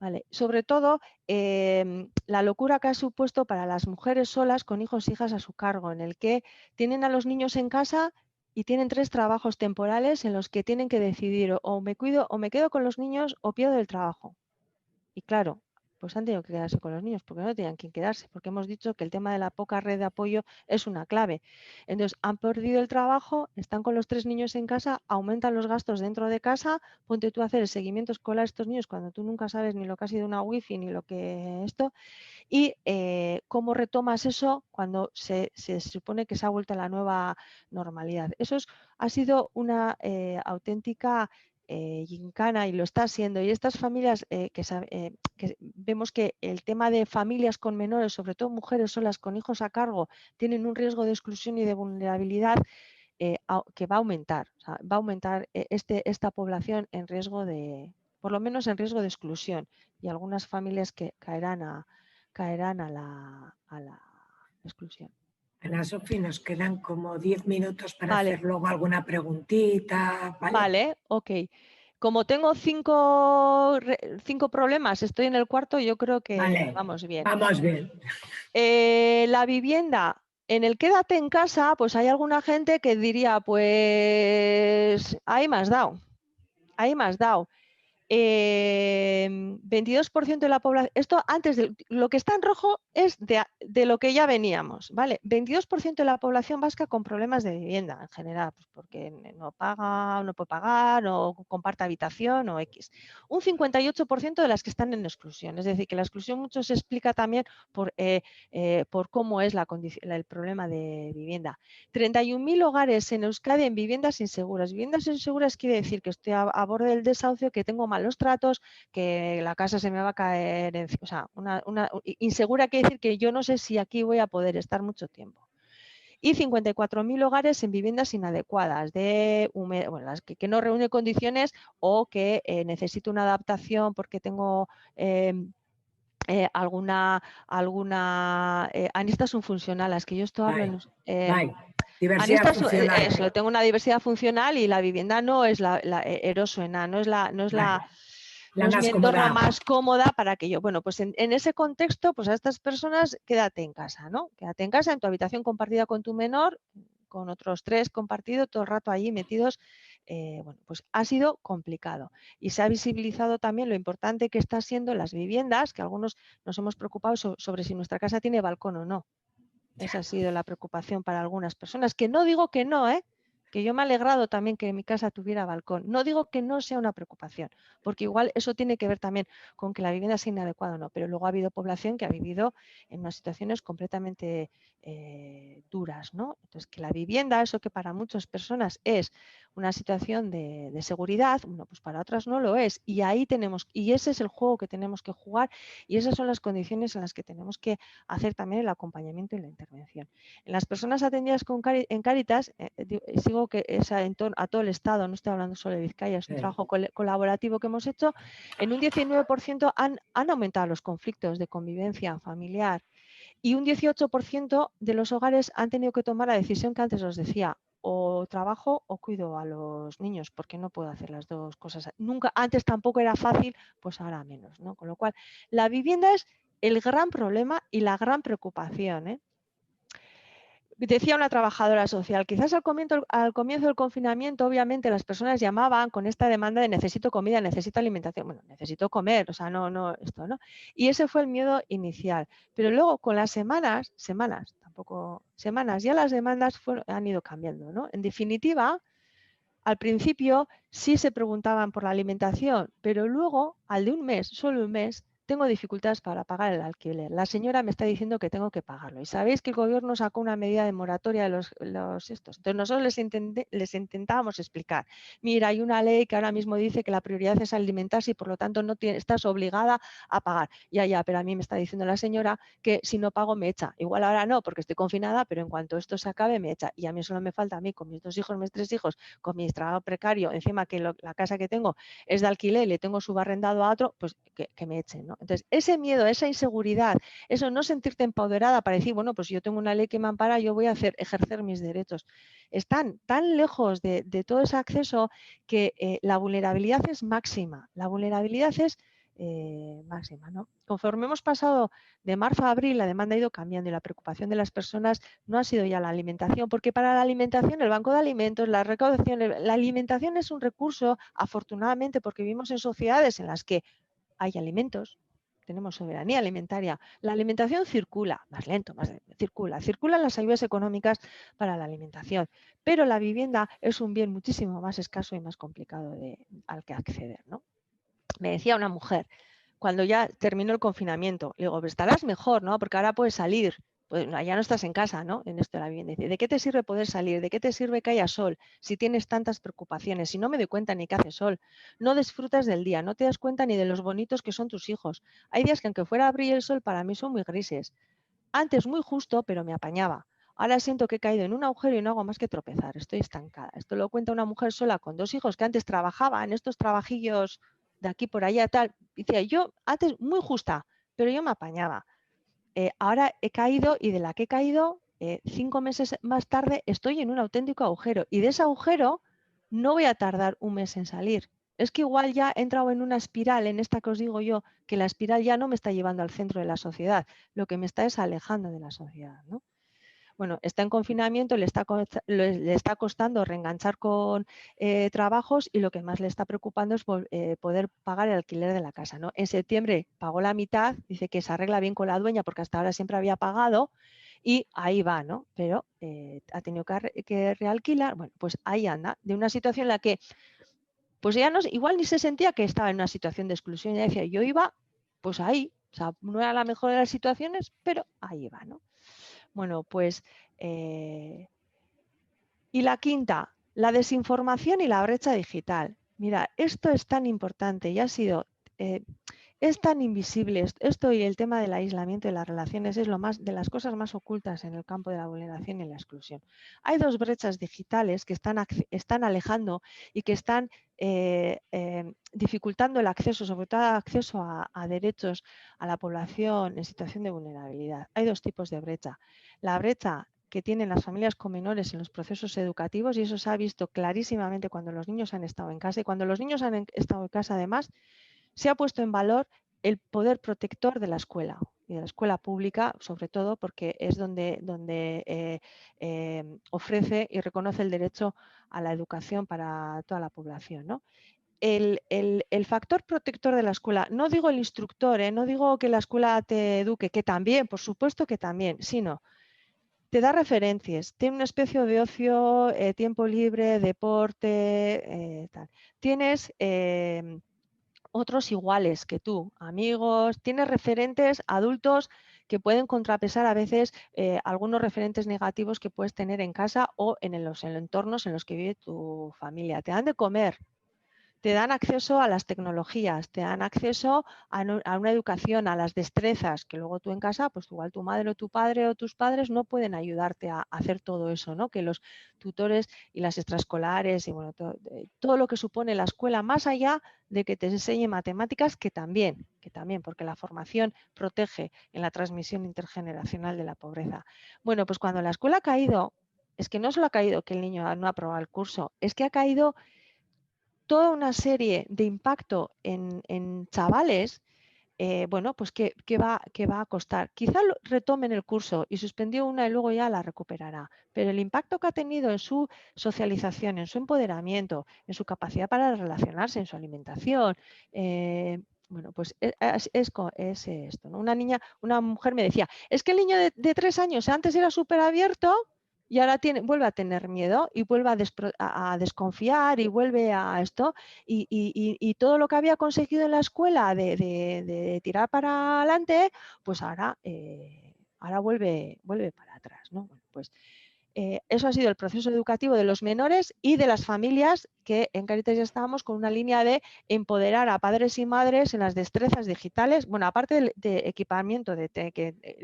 Vale. Sobre todo, la locura que ha supuesto para las mujeres solas con hijos e hijas a su cargo, en el que tienen a los niños en casa y tienen 3 trabajos temporales en los que tienen que decidir o me cuido o me quedo con los niños o pierdo el trabajo. Y claro, pues han tenido que quedarse con los niños porque no tenían quien quedarse, porque hemos dicho que el tema de la poca red de apoyo es una clave. Entonces, han perdido el trabajo, están con los 3 niños en casa, aumentan los gastos dentro de casa, ponte tú a hacer el seguimiento escolar a estos niños cuando tú nunca sabes ni lo que ha sido una wifi ni lo que esto, y cómo retomas eso cuando se supone que se ha vuelto a la nueva normalidad. Ha sido una auténtica gincana, y lo está siendo. Y estas familias que vemos que el tema de familias con menores, sobre todo mujeres solas con hijos a cargo, tienen un riesgo de exclusión y de vulnerabilidad que va a aumentar. O sea, va a aumentar esta población en riesgo por lo menos en riesgo de exclusión, y algunas familias que caerán a la exclusión. Ana Sofi, nos quedan como 10 minutos para Vale. hacer luego alguna preguntita. Vale, ok. Como tengo 5 problemas, estoy en el cuarto, yo creo que Vale, vamos bien. vamos bien. La vivienda, en el quédate en casa, pues hay alguna gente que diría, pues ahí me has dado, ahí me has dado. 22% de la población, esto antes de lo que está en rojo es de lo que ya veníamos, ¿vale? 22% de la población vasca con problemas de vivienda en general, pues porque no paga, no puede pagar, o comparte habitación o X. Un 58% de las que están en exclusión, es decir, que la exclusión mucho se explica también por cómo es el problema de vivienda. 31.000 hogares en Euskadi en viviendas inseguras. Viviendas inseguras quiere decir que estoy a borde del desahucio, que tengo malos tratos, que la casa se me va a caer encima. O sea, insegura quiere decir que yo no sé si aquí voy a poder estar mucho tiempo. Y 54.000 hogares en viviendas inadecuadas, las que no reúnen condiciones o que necesito una adaptación porque tengo alguna anistas funcionales, que yo esto hablo en diversidad funcional. Eso, tengo una diversidad funcional y la vivienda no es erosuena, no es mi entorno más cómoda para que yo, bueno, pues en ese contexto, pues a estas personas quédate en casa, ¿no? Quédate en casa, en tu habitación compartida con tu menor, con otros 3 compartidos, todo el rato allí metidos. Bueno, pues ha sido complicado, y se ha visibilizado también lo importante que está siendo las viviendas, que algunos nos hemos preocupado sobre si nuestra casa tiene balcón o no. Esa ha sido la preocupación para algunas personas, que no digo que no, que yo me he alegrado también que mi casa tuviera balcón. No digo que no sea una preocupación, porque igual eso tiene que ver también con que la vivienda sea inadecuada o no, pero luego ha habido población que ha vivido en unas situaciones completamente duras, ¿no? Entonces, que la vivienda, eso que para muchas personas es una situación de seguridad, bueno, pues para otras no lo es. Y ahí tenemos, y ese es el juego que tenemos que jugar y esas son las condiciones en las que tenemos que hacer también el acompañamiento y la intervención. En las personas atendidas en Cáritas, sigo que es a todo el Estado, no estoy hablando solo de Vizcaya, es un trabajo colaborativo que hemos hecho, en un 19% han aumentado los conflictos de convivencia familiar y un 18% de los hogares han tenido que tomar la decisión que antes os decía, o trabajo o cuido a los niños, porque no puedo hacer las dos cosas. Nunca, antes tampoco era fácil, pues ahora menos, ¿no? Con lo cual, la vivienda es el gran problema y la gran preocupación, Decía una trabajadora social, quizás al comienzo del confinamiento, obviamente las personas llamaban con esta demanda de necesito comida, necesito alimentación, bueno, necesito comer, o sea, no, esto, ¿no? Y ese fue el miedo inicial. Pero luego con las semanas, ya las demandas han ido cambiando, ¿no? En definitiva, al principio sí se preguntaban por la alimentación, pero luego, al de un mes, solo un mes, tengo dificultades para pagar el alquiler. La señora me está diciendo que tengo que pagarlo. Y sabéis que el gobierno sacó una medida de moratoria de los estos. Entonces nosotros les intentábamos explicar. Mira, hay una ley que ahora mismo dice que la prioridad es alimentarse y por lo tanto no estás obligada a pagar. Ya, pero a mí me está diciendo la señora que si no pago me echa. Igual ahora no, porque estoy confinada, pero en cuanto esto se acabe me echa. Y a mí solo me falta a mí con mis 2 hijos, mis 3 hijos, con mi trabajo precario, encima que la casa que tengo es de alquiler y le tengo subarrendado a otro, pues que me echen, ¿no? Entonces, ese miedo, esa inseguridad, eso no sentirte empoderada para decir, bueno, pues yo tengo una ley que me ampara, yo voy a ejercer mis derechos. Están tan lejos de todo ese acceso que la vulnerabilidad es máxima. La vulnerabilidad es máxima, ¿no? Conforme hemos pasado de marzo a abril, la demanda ha ido cambiando y la preocupación de las personas no ha sido ya la alimentación, porque para la alimentación, el banco de alimentos, la recaudación, la alimentación es un recurso, afortunadamente, porque vivimos en sociedades en las que hay alimentos, tenemos soberanía alimentaria. La alimentación circula, más lento, circulan las ayudas económicas para la alimentación, pero la vivienda es un bien muchísimo más escaso y más complicado al que acceder, ¿no? Me decía una mujer, cuando ya terminó el confinamiento, le digo, estarás mejor, ¿no? Porque ahora puedes salir. Pues ya no estás en casa, ¿no? En esto de la vivienda. Dice, ¿de qué te sirve poder salir? ¿De qué te sirve que haya sol? Si tienes tantas preocupaciones, si no me doy cuenta ni que hace sol, no disfrutas del día, no te das cuenta ni de los bonitos que son tus hijos. Hay días que aunque fuera a abrir el sol, para mí son muy grises. Antes muy justo, pero me apañaba. Ahora siento que he caído en un agujero y no hago más que tropezar. Estoy estancada. Esto lo cuenta una mujer sola con 2 hijos que antes trabajaba en estos trabajillos de aquí por allá, tal. Decía, yo antes muy justa, pero yo me apañaba. Ahora he caído y de la que he caído, 5 meses más tarde estoy en un auténtico agujero. Y de ese agujero no voy a tardar un mes en salir. Es que igual ya he entrado en una espiral, en esta que os digo yo, que la espiral ya no me está llevando al centro de la sociedad, lo que me está es alejando de la sociedad, ¿no? Bueno, está en confinamiento, le está costando reenganchar con trabajos y lo que más le está preocupando es poder pagar el alquiler de la casa, ¿no? En septiembre pagó la mitad, dice que se arregla bien con la dueña porque hasta ahora siempre había pagado y ahí va, ¿no? Pero ha tenido que realquilar, bueno, pues ahí anda, de una situación en la que pues ella no, igual ni se sentía que estaba en una situación de exclusión, ella decía, yo iba pues ahí, o sea, no era la mejor de las situaciones, pero ahí va, ¿no? Bueno, pues, y la quinta, la desinformación y la brecha digital. Mira, esto es tan importante y ha sido, es tan invisible. Esto y el tema del aislamiento de las relaciones es de las cosas más ocultas en el campo de la vulneración y la exclusión. Hay 2 brechas digitales que están alejando y que están dificultando el acceso, sobre todo el acceso a derechos a la población en situación de vulnerabilidad. Hay 2 tipos de brecha. La brecha que tienen las familias con menores en los procesos educativos, y eso se ha visto clarísimamente cuando los niños han estado en casa, y cuando los niños han estado en casa además, se ha puesto en valor el poder protector de la escuela y de la escuela pública, sobre todo porque es donde ofrece y reconoce el derecho a la educación para toda la población, ¿no? El factor protector de la escuela, no digo el instructor, no digo que la escuela te eduque, que también, por supuesto que también, sino te da referencias, tiene una especie de ocio, tiempo libre, deporte, tal. Tienes otros iguales que tú, amigos, tienes referentes adultos que pueden contrapesar a veces algunos referentes negativos que puedes tener en casa o en los entornos en los que vive tu familia. Te dan de comer, te dan acceso a las tecnologías, te dan acceso a una educación, a las destrezas, que luego tú en casa, pues igual tu madre o tu padre o tus padres no pueden ayudarte a hacer todo eso, ¿no? Que los tutores y las extraescolares y bueno, todo lo que supone la escuela, más allá de que te enseñe matemáticas, que también, porque la formación protege en la transmisión intergeneracional de la pobreza. Bueno, pues cuando la escuela ha caído, es que no solo ha caído que el niño no ha aprobado el curso, es que ha caído toda una serie de impacto en chavales, bueno, pues que va a costar. Quizá retomen el curso y suspendió una y luego ya la recuperará, pero el impacto que ha tenido en su socialización, en su empoderamiento, en su capacidad para relacionarse, en su alimentación, bueno, pues es esto, ¿no? Una mujer me decía, es que el niño de 3 años antes era súper abierto y ahora vuelve a tener miedo y vuelve a desconfiar y vuelve a esto. Y todo lo que había conseguido en la escuela de tirar para adelante, pues ahora vuelve para atrás, ¿no? Bueno, pues eso ha sido el proceso educativo de los menores y de las familias, que en Cáritas ya estábamos con una línea de empoderar a padres y madres en las destrezas digitales, bueno, aparte de equipamiento,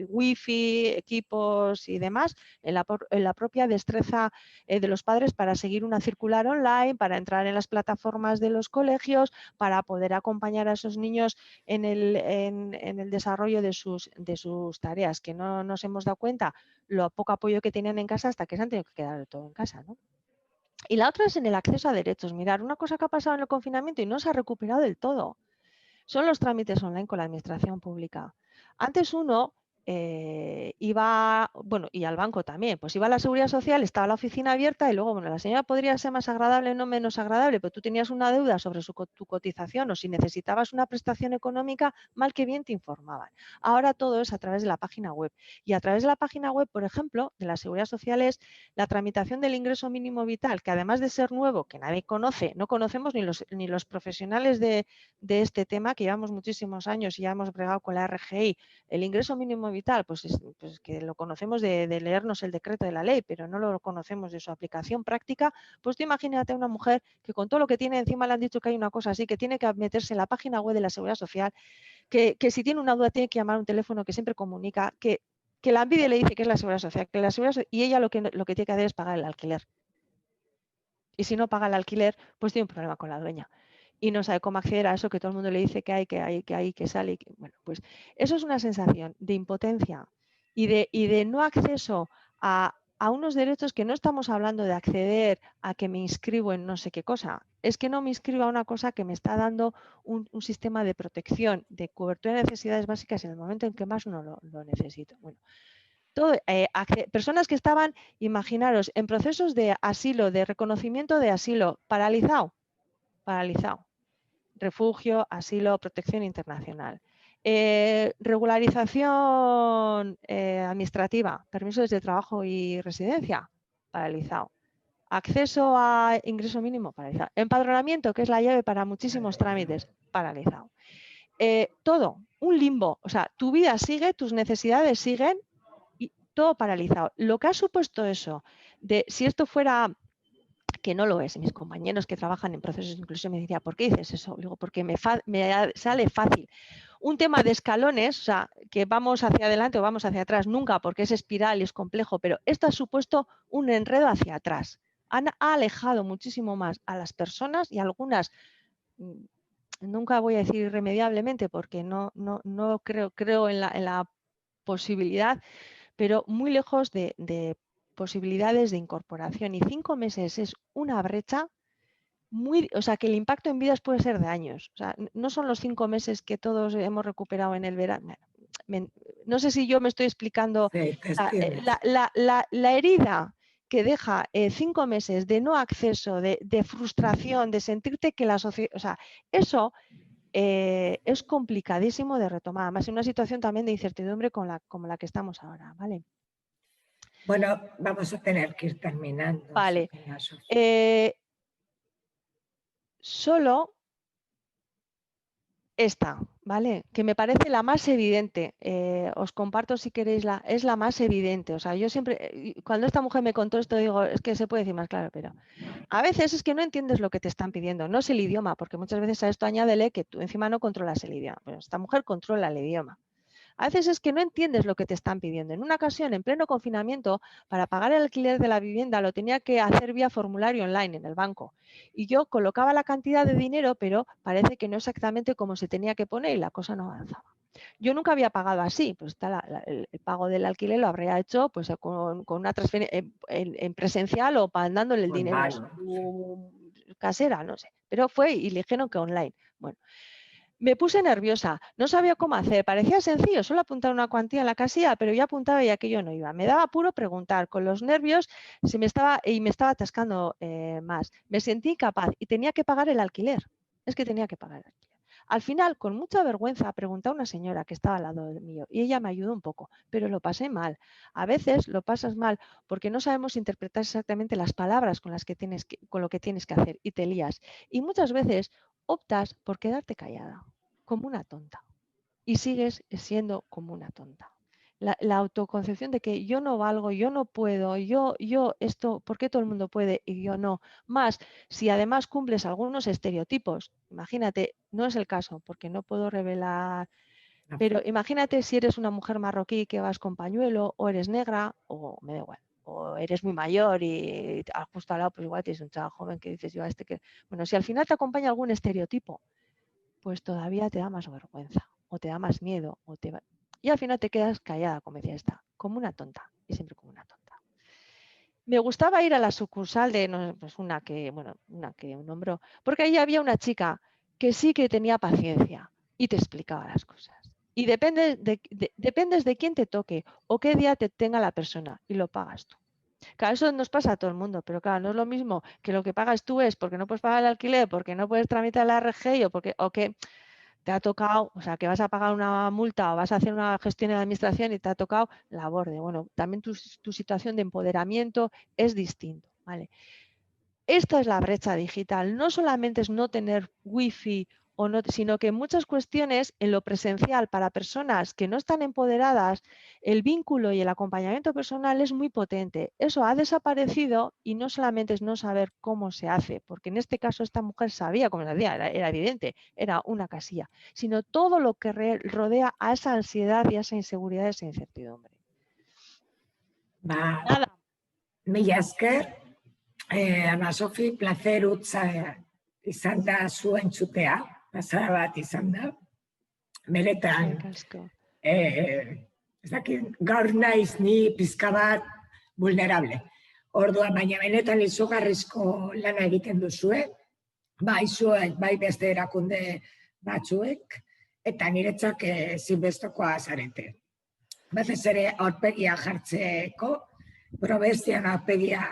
wifi, equipos y demás, en la propia destreza de los padres para seguir una circular online, para entrar en las plataformas de los colegios, para poder acompañar a esos niños en el desarrollo de sus tareas, que no nos hemos dado cuenta lo poco apoyo que tenían en casa hasta que se han tenido que quedar de todo en casa, ¿no? Y la otra es en el acceso a derechos. Mirar, una cosa que ha pasado en el confinamiento y no se ha recuperado del todo son los trámites online con la administración pública. Antes uno iba, bueno, y al banco también, pues iba a la Seguridad Social, estaba la oficina abierta y luego, bueno, la señora podría ser más agradable, no menos agradable, pero tú tenías una deuda sobre tu cotización o si necesitabas una prestación económica, mal que bien te informaban. Ahora todo es a través de la página web. Y a través de la página web, por ejemplo, de la Seguridad Social es la tramitación del ingreso mínimo vital, que además de ser nuevo, que nadie conoce, no conocemos ni los profesionales de este tema, que llevamos muchísimos años y ya hemos bregado con la RGI, el ingreso mínimo vital, pues que lo conocemos de leernos el decreto de la ley, pero no lo conocemos de su aplicación práctica. Pues tú imagínate a una mujer que con todo lo que tiene encima le han dicho que hay una cosa así, que tiene que meterse en la página web de la Seguridad Social, que si tiene una duda tiene que llamar a un teléfono que siempre comunica, que la envidia le dice que es la Seguridad Social, y ella lo que tiene que hacer es pagar el alquiler. Y si no paga el alquiler, pues tiene un problema con la dueña y no sabe cómo acceder a eso que todo el mundo le dice que sale. Bueno, pues eso es una sensación de impotencia y de no acceso a unos derechos, que no estamos hablando de acceder a que me inscribo en no sé qué cosa. Es que no me inscribo a una cosa que me está dando un sistema de protección, de cobertura de necesidades básicas en el momento en que más no lo necesito. Bueno, personas que estaban, imaginaros, en procesos de asilo, de reconocimiento de asilo, paralizado. Refugio, asilo, protección internacional. Regularización administrativa, permisos de trabajo y residencia, paralizado. Acceso a ingreso mínimo, paralizado. Empadronamiento, que es la llave para muchísimos trámites, paralizado. Todo, un limbo. O sea, tu vida sigue, tus necesidades siguen y todo paralizado. Lo que ha supuesto eso, de si esto fuera, que no lo es, mis compañeros que trabajan en procesos de inclusión me decían, ¿por qué dices eso? Digo, porque me sale fácil. Un tema de escalones, o sea, que vamos hacia adelante o vamos hacia atrás, nunca, porque es espiral y es complejo, pero esto ha supuesto un enredo hacia atrás. Ha alejado muchísimo más a las personas y algunas, nunca voy a decir irremediablemente, porque no creo en la posibilidad, pero muy lejos de posibilidades de incorporación. Y 5 meses es una brecha o sea, que el impacto en vidas puede ser de años. O sea, no son los 5 meses que todos hemos recuperado en el verano. No sé si yo me estoy explicando. Sí, La herida que deja 5 meses de no acceso, de frustración, de sentirte que la sociedad, o sea, eso es complicadísimo de retomar, además en una situación también de incertidumbre como la que estamos ahora, ¿vale? Bueno, vamos a tener que ir terminando. Vale. Sofía. Solo esta, ¿vale? Que me parece la más evidente. Os comparto si queréis, es la más evidente. O sea, yo siempre, cuando esta mujer me contó esto, digo, es que se puede decir más claro, pero a veces es que no entiendes lo que te están pidiendo, no es el idioma, porque muchas veces a esto añádele que tú encima no controlas el idioma. Pero esta mujer controla el idioma. A veces es que no entiendes lo que te están pidiendo. En una ocasión, en pleno confinamiento, para pagar el alquiler de la vivienda lo tenía que hacer vía formulario online en el banco. Y yo colocaba la cantidad de dinero, pero parece que no exactamente como se tenía que poner y la cosa no avanzaba. Yo nunca había pagado así, pues está el pago del alquiler lo habría hecho pues, con una transferencia en presencial o mandándole el dinero a su casera, no sé. Pero fue y le dijeron que online. Bueno. Me puse nerviosa, no sabía cómo hacer, parecía sencillo, solo apuntar una cuantía en la casilla, pero yo apuntaba y aquello no iba. Me daba apuro preguntar, con los nervios me estaba atascando más. Me sentí incapaz y tenía que pagar el alquiler. Es que tenía que pagar el alquiler. Al final, con mucha vergüenza, pregunté a una señora que estaba al lado mío y ella me ayudó un poco, pero lo pasé mal. A veces lo pasas mal porque no sabemos interpretar exactamente las palabras con lo que tienes que hacer y te lías. Y muchas veces optas por quedarte callada, como una tonta, y sigues siendo como una tonta. La autoconcepción de que yo no valgo, yo no puedo, esto, ¿por qué todo el mundo puede y yo no? Más, si además cumples algunos estereotipos, imagínate, no es el caso, porque no puedo revelar, pero imagínate si eres una mujer marroquí que vas con pañuelo, o eres negra, o me da igual, o eres muy mayor y justo al lado, pues igual tienes un chaval joven que dices yo a este que... Bueno, si al final te acompaña algún estereotipo, pues todavía te da más vergüenza, o te da más miedo, y al final te quedas callada, como decía esta, como una tonta, y siempre como una tonta. Me gustaba ir a la sucursal de, no, pues una que nombró, porque ahí había una chica que sí que tenía paciencia y te explicaba las cosas. Y dependes de quién te toque o qué día te tenga la persona y lo pagas tú. Claro, eso nos pasa a todo el mundo, pero claro, no es lo mismo que lo que pagas tú es porque no puedes pagar el alquiler, porque no puedes tramitar la RGI o que te ha tocado, o sea, que vas a pagar una multa o vas a hacer una gestión en la administración y te ha tocado la borde. Bueno, también tu situación de empoderamiento es distinto, ¿vale? Esta es la brecha digital. No solamente es no tener wifi, sino que en muchas cuestiones, en lo presencial, para personas que no están empoderadas, el vínculo y el acompañamiento personal es muy potente. Eso ha desaparecido y no solamente es no saber cómo se hace, porque en este caso esta mujer sabía cómo se hacía, era evidente, era una casilla, sino todo lo que rodea a esa ansiedad y a esa inseguridad y esa incertidumbre. Nada. Mila esker. Ana Sofi, placer utza izan da zu entzutea, pasada bat izan da. Benetan, ez dakit, gaur naiz ni pizka bat vulnerable. Orduan, baina benetan izugarrizko lana egiten duzue, bai zuek, bai beste erakunde batzuek, eta niretzak zinbestekoa zarete. Batez ere aurpegia jartzeko, probestian aurpegia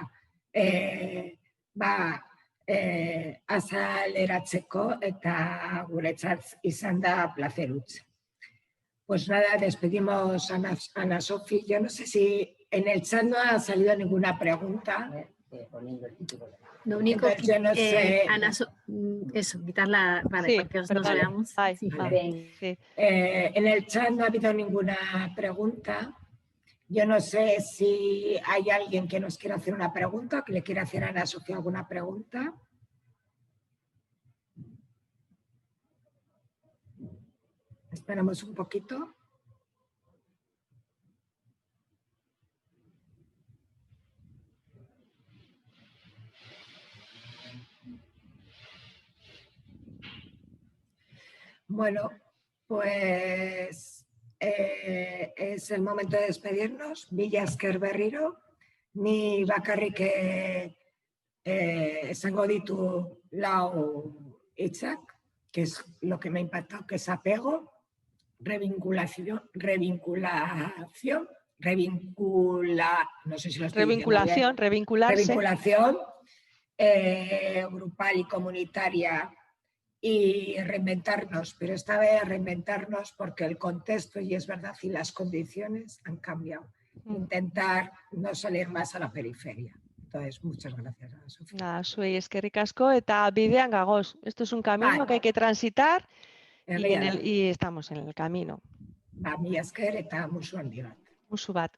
azaleratzeko eta guretzat izan da placer utza. Pues nada, despedimos a Ana Sofi. Yo no sé si en el chat no ha salido ninguna pregunta. Lo único que yo no sé. Ana, eso, quitarla para que nos veamos. Sí. En el chat no ha habido ninguna pregunta. Yo no sé si hay alguien que nos quiera hacer una pregunta, que le quiera hacer a Ana Sofía alguna pregunta. Esperamos un poquito. Bueno, pues es el momento de despedirnos. Mila esker berriro, ni bakarrik esango ditu lau hitzak, que es lo que me ha impactado, que es apego, revinculación, no sé si lo estoy diciendo bien. Revinculación grupal y comunitaria, y reinventarnos, pero esta vez reinventarnos porque el contexto, y es verdad, y las condiciones han cambiado. intentar no salir más a la periferia. Entonces, muchas gracias a Sofía. Nada, zuei eskerrik asko eta bidean gagoz. Esto es un camino Vale. que hay que transitar Egia da. y estamos en el camino. Mila esker eta musu handi bat. Musu bat.